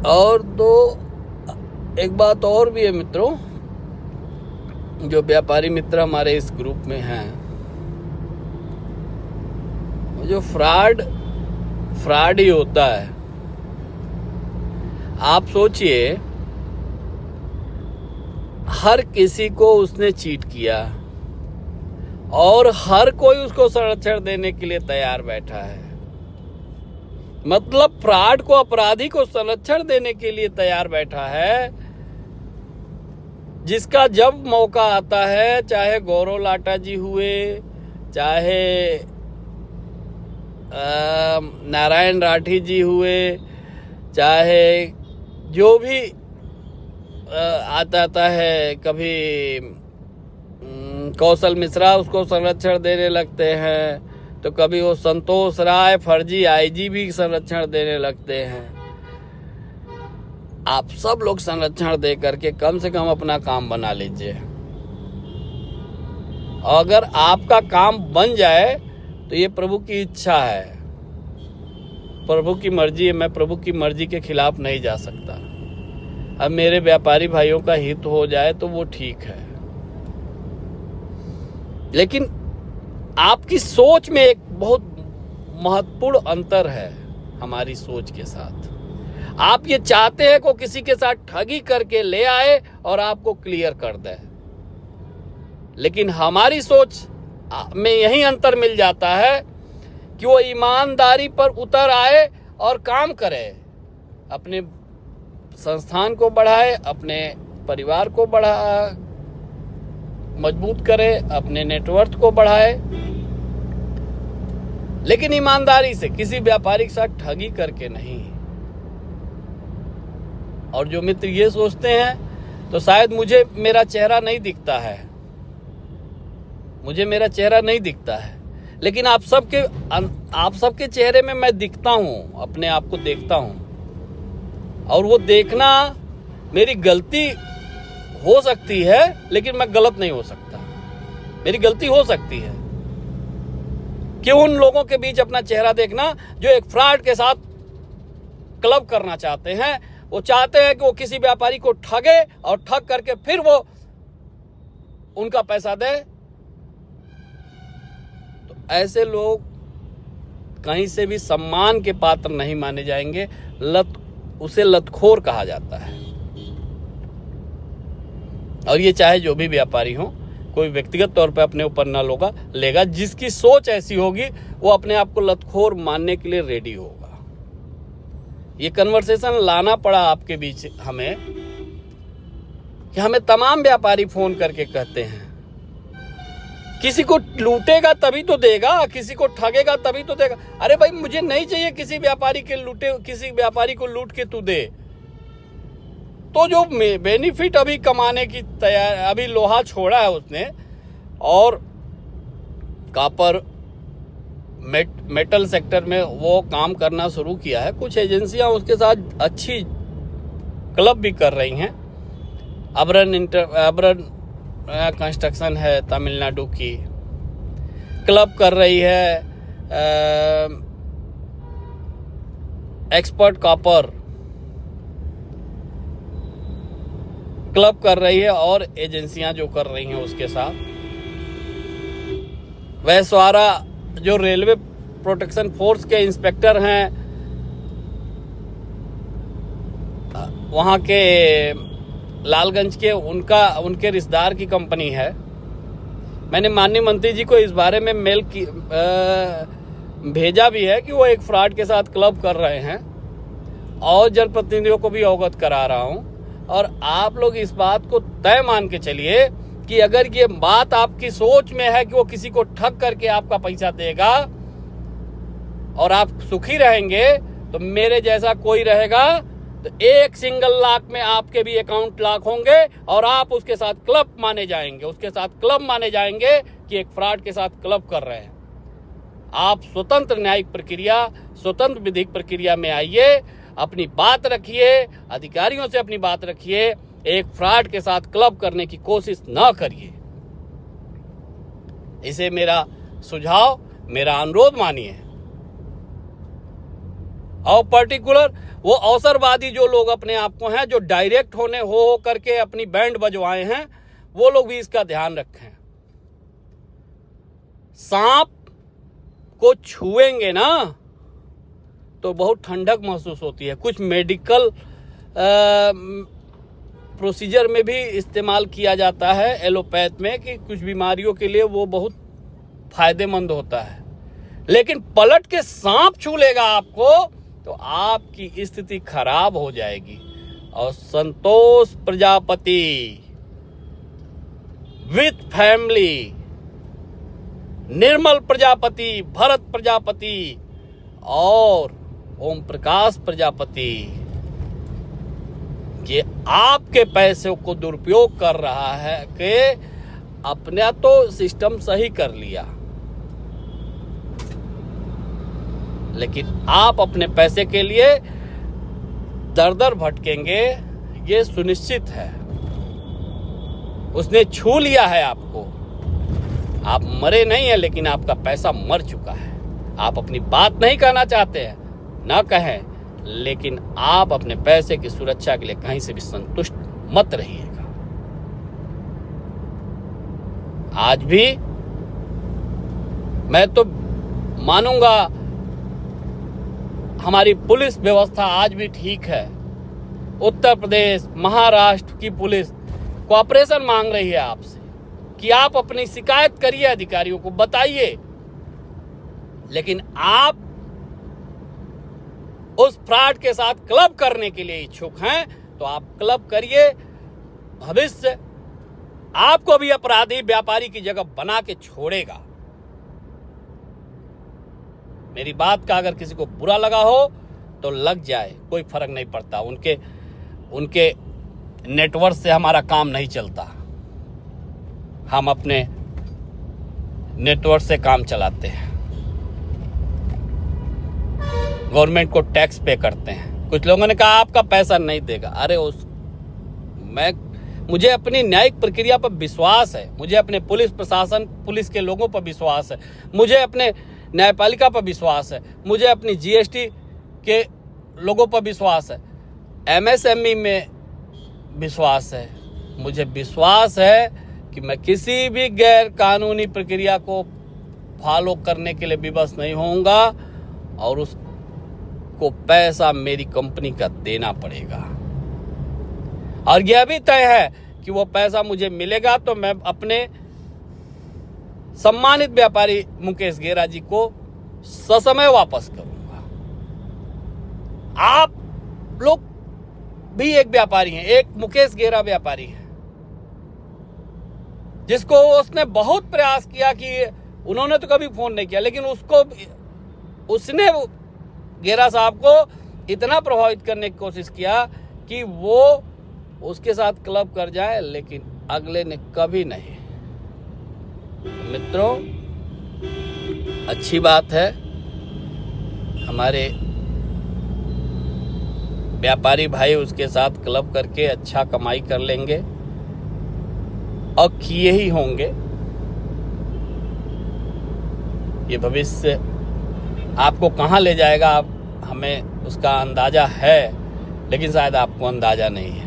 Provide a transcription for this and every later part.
और दो एक बात और भी है मित्रों, जो व्यापारी मित्र हमारे इस ग्रुप में हैं, जो फ्रॉड ही होता है। आप सोचिए, हर किसी को उसने चीट किया और हर कोई उसको संरक्षण देने के लिए तैयार बैठा है। मतलब फ्रॉड को, अपराधी को संरक्षण देने के लिए तैयार बैठा है, जिसका जब मौका आता है, चाहे गौरव लाटा जी हुए, चाहे नारायण राठी जी हुए, चाहे जो भी आता है, कभी कौशल मिश्रा उसको संरक्षण देने लगते हैं, तो कभी वो संतोष राय फर्जी आईजी भी संरक्षण देने लगते हैं। आप सब लोग संरक्षण दे करके कम से कम अपना काम बना लीजिए। अगर आपका काम बन जाए तो ये प्रभु की इच्छा है, प्रभु की मर्जी है। मैं प्रभु की मर्जी के खिलाफ नहीं जा सकता। अब मेरे व्यापारी भाइयों का हित हो जाए तो वो ठीक है, लेकिन आपकी सोच में एक बहुत महत्वपूर्ण अंतर है हमारी सोच के साथ। आप ये चाहते हैं को किसी के साथ ठगी करके ले आए और आपको क्लियर कर दे, लेकिन हमारी सोच में यही अंतर मिल जाता है कि वो ईमानदारी पर उतर आए और काम करे, अपने संस्थान को बढ़ाए, अपने परिवार को मजबूत करे, अपने नेटवर्क को बढ़ाए, लेकिन ईमानदारी से, किसी व्यापारी के साथ ठगी करके नहीं। और जो मित्र ये सोचते हैं, तो शायद मुझे मेरा चेहरा नहीं दिखता है, मुझे मेरा चेहरा नहीं दिखता है, लेकिन आप सबके चेहरे में मैं दिखता हूं, अपने आप को देखता हूं। और वो देखना मेरी गलती हो सकती है, लेकिन मैं गलत नहीं हो सकता। मेरी गलती हो सकती है कि उन लोगों के बीच अपना चेहरा देखना जो एक फ्रॉड के साथ क्लब करना चाहते हैं। वो चाहते हैं कि वो किसी व्यापारी को ठगे और ठग करके फिर वो उनका पैसा दे। तो ऐसे लोग कहीं से भी सम्मान के पात्र नहीं माने जाएंगे। उसे लतखोर कहा जाता है। और ये चाहे जो भी व्यापारी हो, कोई व्यक्तिगत तौर पे अपने ऊपर न लेगा। जिसकी सोच ऐसी होगी वो अपने आप को लतखोर मानने के लिए रेडी होगा। ये कन्वर्सेशन लाना पड़ा आपके बीच हमें, कि हमें तमाम व्यापारी फोन करके कहते हैं, किसी को लूटेगा तभी तो देगा, किसी को ठगेगा तभी तो देगा। अरे भाई, मुझे नहीं चाहिए किसी व्यापारी को लूट के तू दे। तो जो बेनिफिट अभी कमाने की तैयार, अभी लोहा छोड़ा है उसने और कॉपर मेटल सेक्टर में वो काम करना शुरू किया है। कुछ एजेंसियां उसके साथ अच्छी क्लब भी कर रही हैं। अबरन कंस्ट्रक्शन है तमिलनाडु की, क्लब कर रही है। एक्सपर्ट कॉपर क्लब कर रही है, और एजेंसियां जो कर रही हैं उसके साथ। वैश्वारा जो रेलवे प्रोटेक्शन फोर्स के इंस्पेक्टर हैं, वहां के लालगंज के, उनके रिश्तेदार की कंपनी है। मैंने माननीय मंत्री जी को इस बारे में मेल भेजा भी है कि वो एक फ्रॉड के साथ क्लब कर रहे हैं, और जनप्रतिनिधियों को भी अवगत करा रहा हूं। और आप लोग इस बात को तय मान के चलिए कि अगर ये बात आपकी सोच में है कि वो किसी को ठग करके आपका पैसा देगा और आप सुखी रहेंगे, तो मेरे जैसा कोई रहेगा तो एक सिंगल लाख में आपके भी अकाउंट लॉक होंगे और आप उसके साथ क्लब माने जाएंगे, कि एक फ्रॉड के साथ क्लब कर रहे हैं। आप स्वतंत्र न्यायिक प्रक्रिया, स्वतंत्र विधिक प्रक्रिया में आइए, अपनी बात रखिए, अधिकारियों से अपनी बात रखिए। एक फ्रॉड के साथ क्लब करने की कोशिश न करिए। इसे मेरा सुझाव, मेरा अनुरोध मानिए। और पर्टिकुलर वो अवसरवादी जो लोग अपने आप को हैं, जो डायरेक्ट होने हो करके अपनी बैंड बजवाए हैं, वो लोग भी इसका ध्यान रखें। सांप को छुएंगे ना तो बहुत ठंडक महसूस होती है। कुछ मेडिकल प्रोसीजर में भी इस्तेमाल किया जाता है एलोपैथ में, कि कुछ बीमारियों के लिए वो बहुत फायदेमंद होता है। लेकिन पलट के सांप छू लेगा आपको तो आपकी स्थिति खराब हो जाएगी। और संतोष प्रजापति विथ फैमिली, निर्मल प्रजापति, भरत प्रजापति और ओम प्रकाश प्रजापति, ये आपके पैसे को दुरुपयोग कर रहा है कि अपने तो सिस्टम सही कर लिया, लेकिन आप अपने पैसे के लिए दर दर भटकेंगे, ये सुनिश्चित है। उसने छू लिया है आपको, आप मरे नहीं है, लेकिन आपका पैसा मर चुका है। आप अपनी बात नहीं कहना चाहते हैं, ना कहें, लेकिन आप अपने पैसे की सुरक्षा के लिए कहीं से भी संतुष्ट मत रहिएगा। आज भी मैं तो मानूंगा हमारी पुलिस व्यवस्था आज भी ठीक है। उत्तर प्रदेश, महाराष्ट्र की पुलिस कोऑपरेशन मांग रही है आपसे कि आप अपनी शिकायत करिए, अधिकारियों को बताइए। लेकिन आप उस फ्रॉड के साथ क्लब करने के लिए इच्छुक हैं तो आप क्लब करिए। भविष्य आपको भी अपराधी व्यापारी की जगह बना के छोड़ेगा। मेरी बात का अगर किसी को बुरा लगा हो तो लग जाए, कोई फर्क नहीं पड़ता। उनके नेटवर्क से हमारा काम नहीं चलता, हम अपने नेटवर्क से काम चलाते हैं, गवर्नमेंट को टैक्स पे करते हैं। कुछ लोगों ने कहा आपका पैसा नहीं देगा। अरे मुझे अपनी न्यायिक प्रक्रिया पर विश्वास है, मुझे अपने पुलिस प्रशासन, पुलिस के लोगों पर विश्वास है, मुझे अपने न्यायपालिका पर विश्वास है, मुझे अपनी जीएसटी के लोगों पर विश्वास है, एमएसएमई में विश्वास है। मुझे विश्वास है कि मैं किसी भी गैर कानूनी प्रक्रिया को फॉलो करने के लिए विवश नहीं होऊंगा और उसको पैसा मेरी कंपनी का देना पड़ेगा। और यह भी तय है कि वो पैसा मुझे मिलेगा तो मैं अपने सम्मानित व्यापारी मुकेश गेरा जी को ससमय वापस करूंगा। आप लोग भी एक व्यापारी हैं, एक मुकेश गेरा व्यापारी है, जिसको उसने बहुत प्रयास किया कि उन्होंने तो कभी फोन नहीं किया, लेकिन उसने गेरा साहब को इतना प्रभावित करने की कोशिश किया कि वो उसके साथ क्लब कर जाए, लेकिन अगले ने कभी नहीं। मित्रों, अच्छी बात है, हमारे व्यापारी भाई उसके साथ क्लब करके अच्छा कमाई कर लेंगे और किए ही होंगे। ये भविष्य आपको कहाँ ले जाएगा, हमें उसका अंदाजा है, लेकिन शायद आपको अंदाजा नहीं है।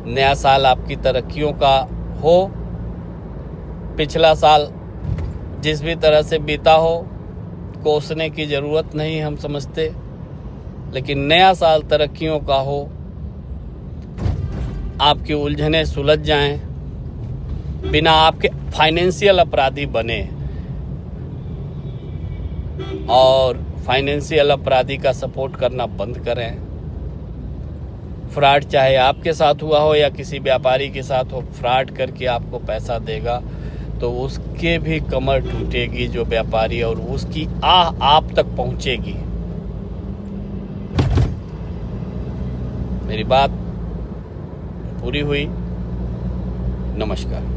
नया साल आपकी तरक्कियों का हो, पिछला साल जिस भी तरह से बीता हो कोसने की ज़रूरत नहीं, हम समझते, लेकिन नया साल तरक्कियों का हो, आपकी उलझनें सुलझ जाएं, बिना आपके फाइनेंशियल अपराधी बने। और फाइनेंशियल अपराधी का सपोर्ट करना बंद करें। फ्रॉड चाहे आपके साथ हुआ हो या किसी व्यापारी के साथ हो, फ्रॉड करके आपको पैसा देगा तो उसके भी कमर टूटेगी जो व्यापारी, और उसकी आह आप तक पहुंचेगी। मेरी बात पूरी हुई। नमस्कार।